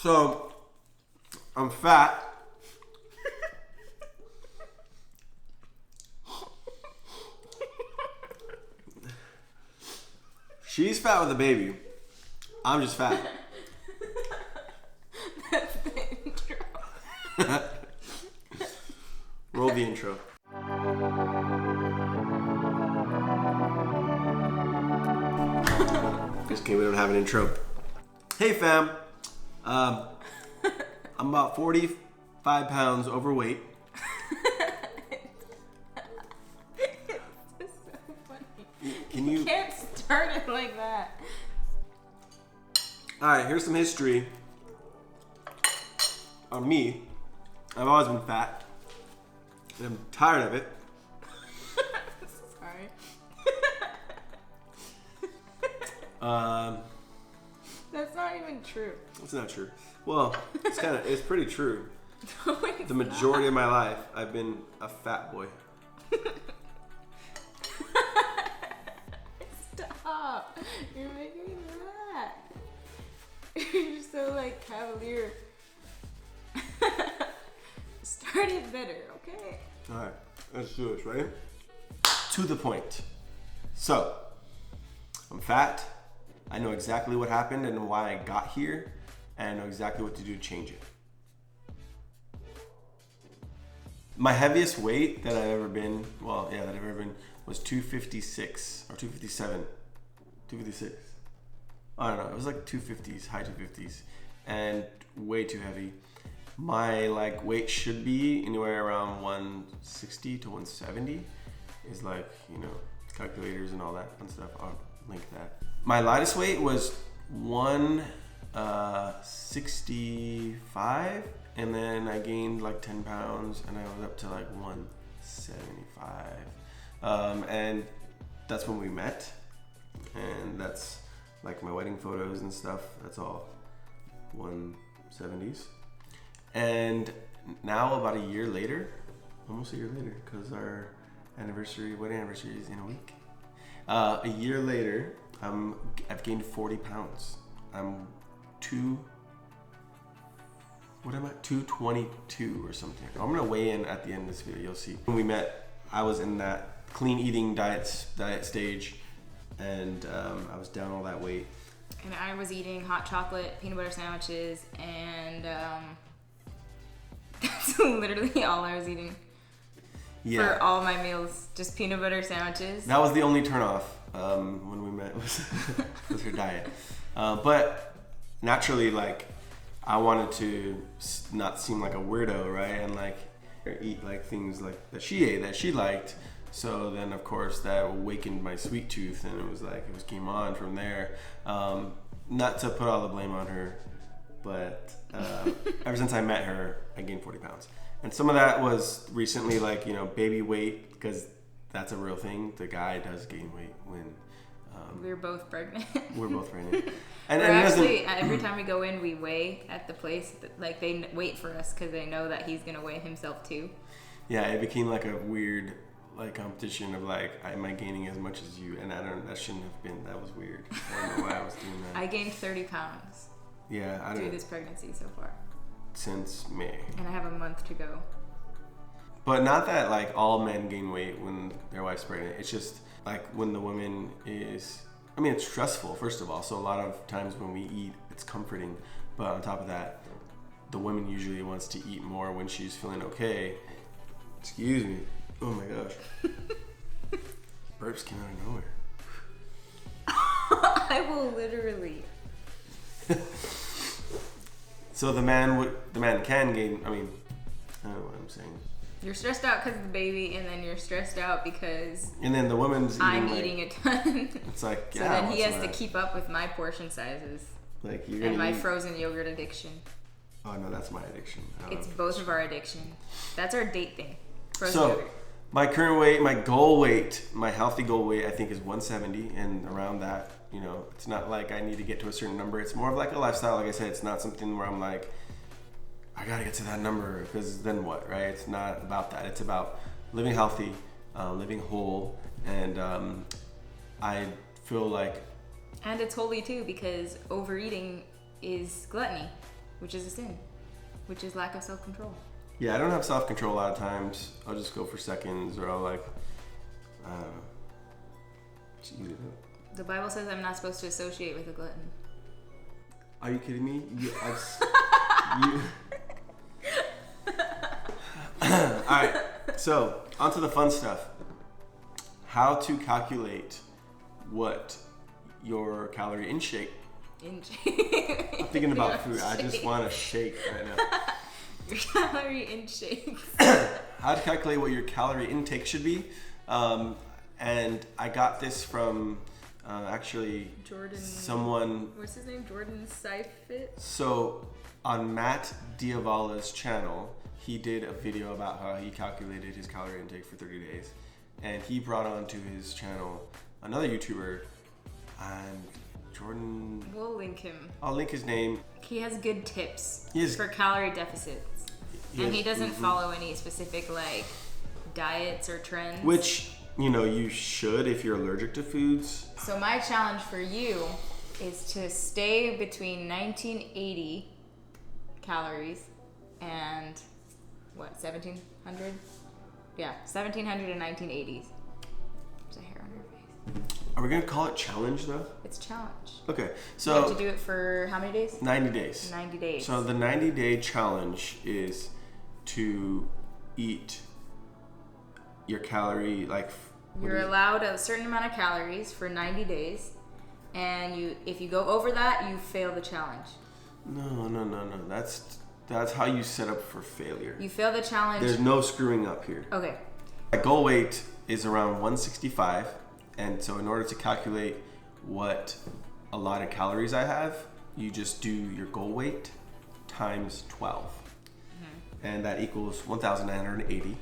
So, I'm fat. She's fat with a baby. I'm just fat. That's the intro. Roll the intro. Just kidding, we don't have an intro. Hey fam. I'm about 45 pounds overweight. It's so funny. Can you... Can't start it like that. Alright, here's some history on me. I've always been fat. And I'm tired of it. Sorry. That's not even true. It's not true. Well, it's pretty true. No, it's The majority of my life, I've been a fat boy. Stop. You're making me mad. You're so like cavalier. Start it better, okay? Alright, let's do this, right? To the point. So, I'm fat. I know exactly what happened and why I got here, and I know exactly what to do to change it. My heaviest weight that I've ever been, was 256 or 257. 256. I don't know, it was like 250s, high 250s, and way too heavy. My weight should be anywhere around 160 to 170 is calculators and all that fun stuff. I'll link that. My lightest weight was 165, and then I gained 10 pounds, and I was up to 175. And that's when we met, and that's my wedding photos and stuff. That's all 170s. And now about a year later, almost a year later, because our wedding anniversary is in a week. A year later, I've gained 40 pounds. I'm 222 or something. I'm gonna weigh in at the end of this video, you'll see. When we met, I was in that clean eating diet stage, and I was down all that weight. And I was eating hot chocolate, peanut butter sandwiches, and that's literally all I was eating. Yeah. For all my meals, just peanut butter sandwiches. That was the only turnoff when we met was her diet. But naturally, I wanted to not seem like a weirdo, right? And eat things that she ate, that she liked. So then, of course, that awakened my sweet tooth, and it was came on from there. Not to put all the blame on her, but ever since I met her, I gained 40 pounds. And some of that was recently, baby weight, because that's a real thing. The guy does gain weight when we're both pregnant. We're both pregnant. And actually, every time we go in, we weigh at the place. They wait for us because they know that he's going to weigh himself too. Yeah, it became a weird competition of am I gaining as much as you? And that shouldn't have been. That was weird. I don't know why I was doing that. I gained 30 pounds. Yeah, through this pregnancy so far. Since May. And I have a month to go. But not that all men gain weight when their wife's pregnant. It's just when the woman is. I mean, it's stressful first of all. So a lot of times when we eat, it's comforting. But on top of that, the woman usually wants to eat more when she's feeling okay. Excuse me. Oh my gosh. Burps came out of nowhere. I will literally. So the man can gain. I mean, I don't know what I'm saying. You're stressed out because of the baby, and then you're stressed out because. And then the woman's eating. I'm eating a ton. It's so then he has to keep up with my portion sizes. You're and my frozen yogurt addiction. Oh no, that's my addiction. It's both of our addiction. That's our date thing. Frozen yogurt. My current weight, my goal weight, my healthy goal weight, I think is 170, and around that. It's not I need to get to a certain number. It's more of a lifestyle. Like I said, it's not something where I'm I gotta get to that number, because then what, right? It's not about that. It's about living healthy, living whole, and I feel And it's holy too, because overeating is gluttony, which is a sin, which is lack of self-control. Yeah, I don't have self-control a lot of times. I'll just go for seconds, or I'll like, I don't know. Just eat it up. The Bible says I'm not supposed to associate with a glutton. Are you kidding me? Alright, so on to the fun stuff. How to calculate what your calorie intake. I'm thinking about food. I just want to shake right now. Your calorie intake. How to calculate what your calorie intake should be. And I got this from actually Jordan. Someone. What's his name? Jordan Seifert. So on Matt Diavola's channel, he did a video about how he calculated his calorie intake for 30 days. And he brought onto his channel another YouTuber, and Jordan. We'll link him. I'll link his name. He has good tips Yes. for calorie deficits. And he doesn't follow any specific like diets or trends. Which, you know, you should if you're allergic to foods. So my challenge for you is to stay between 1980 calories and what, 1700? Yeah, 1700 and 1980s. There's a hair on your face. Are we gonna call it challenge though? It's challenge. Okay, You so have to do it for how many days? 90 days. 90 days. So the 90-day challenge is to eat your calorie, like You're allowed a certain amount of calories for 90 days, and if you go over that, you fail the challenge. No. That's how you set up for failure. You fail the challenge. There's no screwing up here. Okay. My goal weight is around 165, and so in order to calculate what a lot of calories I have, you just do your goal weight times 12. And that equals 1,980.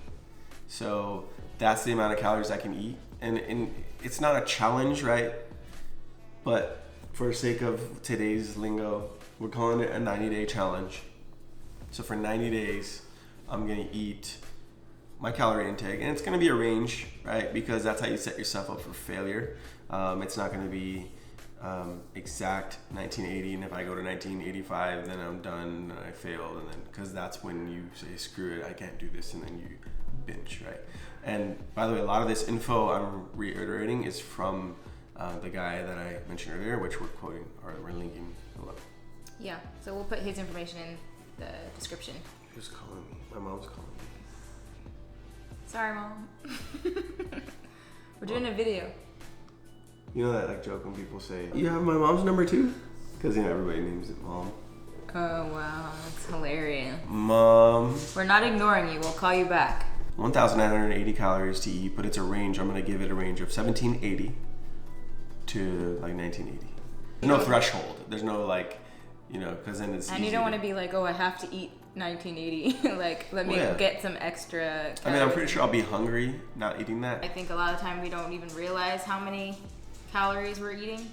So that's the amount of calories I can eat. And it's not a challenge, right? But for the sake of today's lingo, we're calling it a 90-day challenge. So for 90 days, I'm gonna eat my calorie intake, and it's gonna be a range, right? Because that's how you set yourself up for failure. It's not gonna be exact 1980, and if I go to 1985, then I'm done, and I failed, and then because that's when you say screw it, I can't do this, and then you binge, right? And by the way, a lot of this info I'm reiterating is from the guy that I mentioned earlier, which we're quoting or we're linking below. Yeah, so we'll put his information in the description. Who's calling me? My mom's calling me. Sorry, Mom. We're doing a video. You know that like joke when people say, "You have my mom's number too?" Because you know everybody names it mom. Oh wow, that's hilarious. Mom. We're not ignoring you. We'll call you back. 1,980 calories to eat, but it's a range. I'm gonna give it a range of 1780 to like 1980. There's no threshold. There's no like, you know, because then it's. And you don't want to be like, oh, I have to eat 1980. Like, let me get some extra calories. I mean, I'm pretty sure I'll be hungry not eating that. I think a lot of time we don't even realize how many calories we're eating.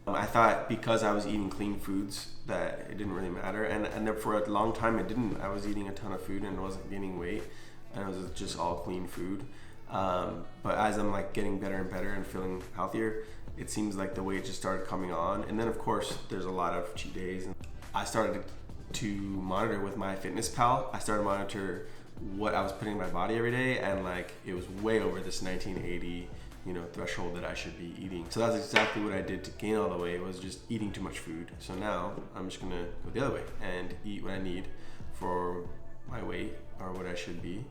I thought because I was eating clean foods that it didn't really matter, and then for a long time it didn't. I was eating a ton of food and wasn't gaining weight, and it was just all clean food. But as I'm like getting better and better and feeling healthier, it seems like the weight just started coming on. And then of course there's a lot of cheat days. And I started to monitor with my MyFitnessPal. I started to monitor what I was putting in my body every day, and like it was way over this 1980, you know, threshold that I should be eating. So that's exactly what I did to gain all the weight, was just eating too much food. So now I'm just gonna go the other way and eat what I need for my weight or what I should be.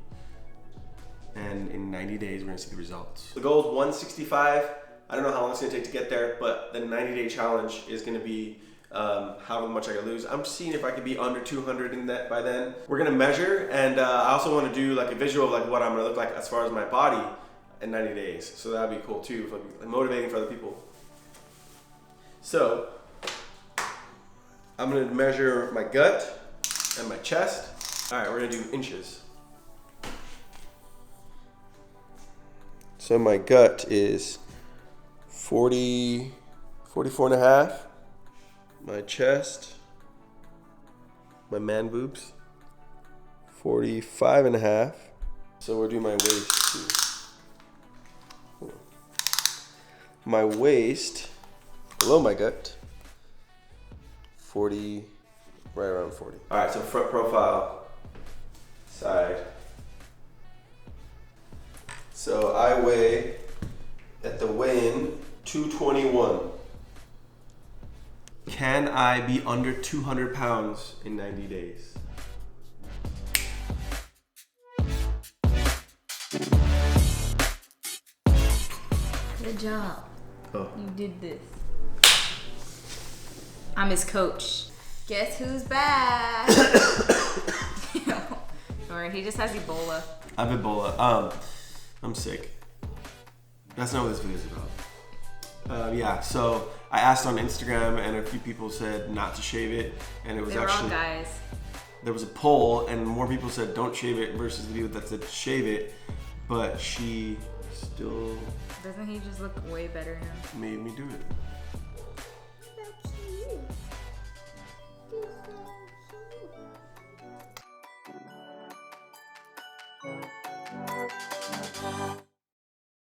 And in 90 days, we're gonna see the results. The goal is 165. I don't know how long it's gonna take to get there, but the 90-day challenge is gonna be how much I can lose. I'm seeing if I can be under 200 in that by then. We're gonna measure, and I also wanna do like a visual of like what I'm gonna look like as far as my body in 90 days. So that'd be cool too, motivating for other people. So I'm gonna measure my gut and my chest. All right, we're gonna do inches. So my gut is 44 and a half. My chest, my man boobs, 45 and a half. So we'll do my waist too. My waist, below my gut, 48 Right around 40. All right, so front profile, side. So I weigh, at the weigh-in, 221. Can I be under 200 pounds in 90 days? Good job. Oh. You did this. I'm his coach. Guess who's back? Or he just has Ebola. I have Ebola. I'm sick. That's not what this video is about. Yeah, so I asked on Instagram and a few people said not to shave it, and it was They were actually all guys. there was a poll and more people said don't shave it versus the people that said shave it, but she still Doesn't he just look way better now? made me do it.